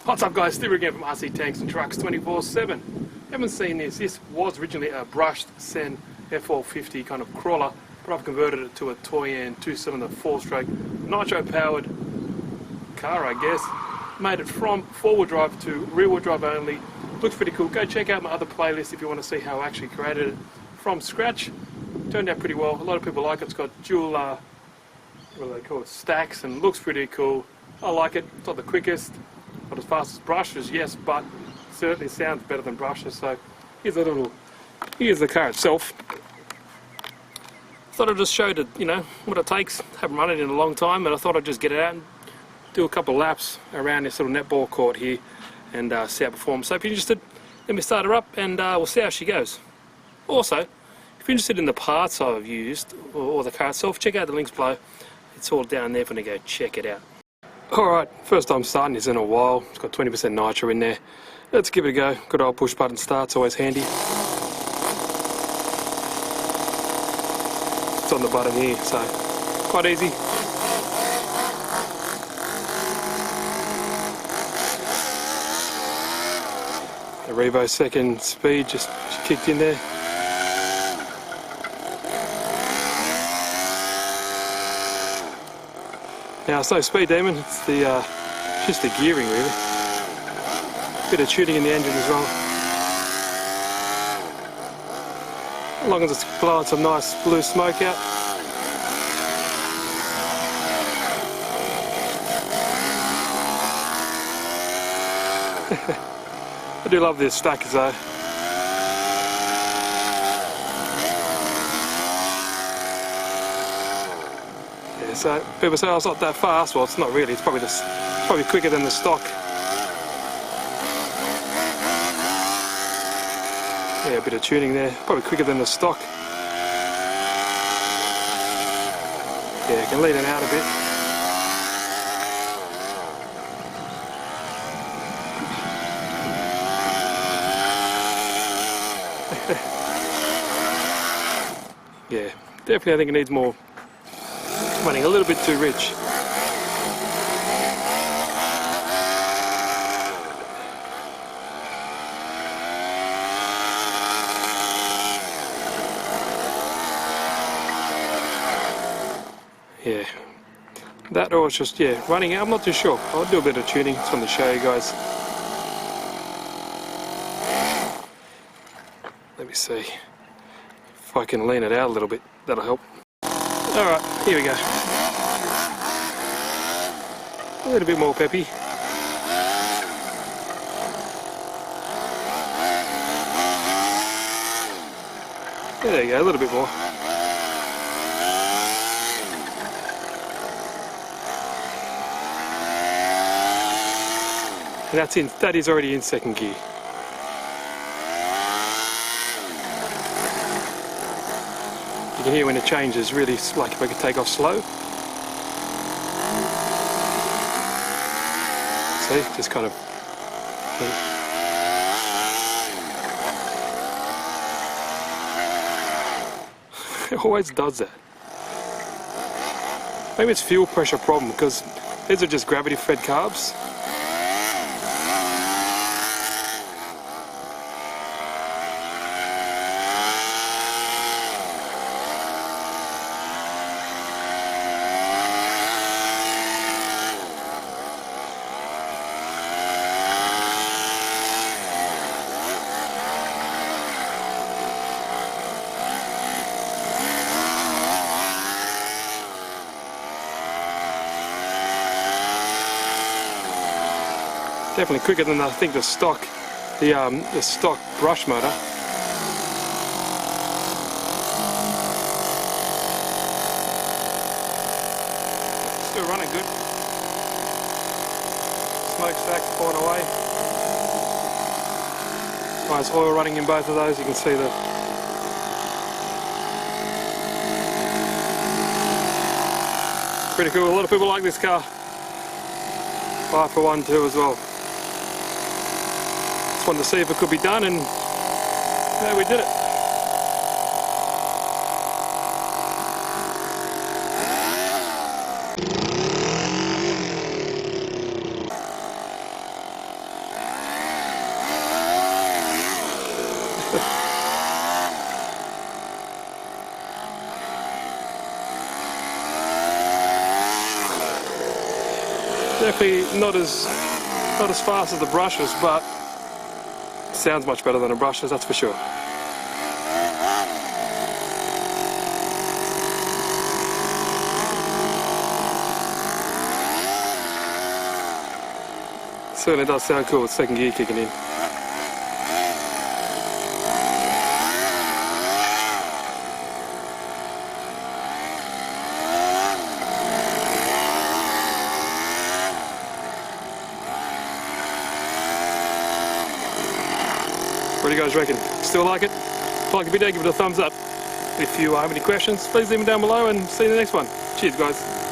What's up guys, Steve again from RC Tanks and Trucks 24/7. Haven't seen this. This was originally a brushed Sen F450 kind of crawler, but I've converted it to a Toyan 2-cylinder 4-stroke nitro powered car, I guess. Made it from 4-wheel drive to rear-wheel drive only. Looks pretty cool. Go check out my other playlist if you want to see how I actually created it from scratch. Turned out pretty well. A lot of people like it. It's got dual what do they call it, stacks, and looks pretty cool. I like it. It's not the quickest, not as fast as brushes, yes, but certainly sounds better than brushes. So here's the car itself. Thought I'd just show it, what it takes. Haven't run it in a long time, but I thought I'd just get it out and do a couple of laps around this little netball court here and see how it performs. So if you're interested, let me start her up and we'll see how she goes. Also, if you're interested in the parts I've used or the car itself, check out the links below. It's all down there for you to go check it out. Alright, first time starting this in a while. It's got 20% nitro in there. Let's give it a go. Good old push button start's always handy. It's on the button here, so quite easy. The Revo second speed just kicked in there. Now it's no speed demon, it's the just the gearing really. Bit of tuning in the engine as well. As long as it's blowing some nice blue smoke out. I do love the stackers though. So people say, oh, it's not that fast. Well, it's not really. It's probably quicker than the stock. Yeah, a bit of tuning there. Probably quicker than the stock. Yeah, you can lean it out a bit. Yeah, definitely. I think it needs more. Running a little bit too rich. Yeah, that or it's just running out. I'm not too sure. I'll do a bit of tuning. Just wanted to show you guys. Let me see if I can lean it out a little bit. That'll help. Alright, here we go. A little bit more peppy. There you go, a little bit more. And that is already in second gear. You can hear when it changes, really like if I could take off slow. See, just kind of. It always does that. Maybe it's fuel pressure problem because these are just gravity fed carbs. Definitely quicker than I think the stock brush motor. Still running good. Smokestacks pouring away. Nice oil running in both of those. You can see the pretty cool. A lot of people like this car. Buy for one too as well. Just wanted to see if it could be done, and there we did it. Definitely not as fast as the brushes, but sounds much better than the brushes, that's for sure. Certainly does sound cool with second gear kicking in. What do you guys reckon? Still like it? If you like the video, give it a thumbs up. If you have any questions, please leave them down below and see you in the next one. Cheers guys.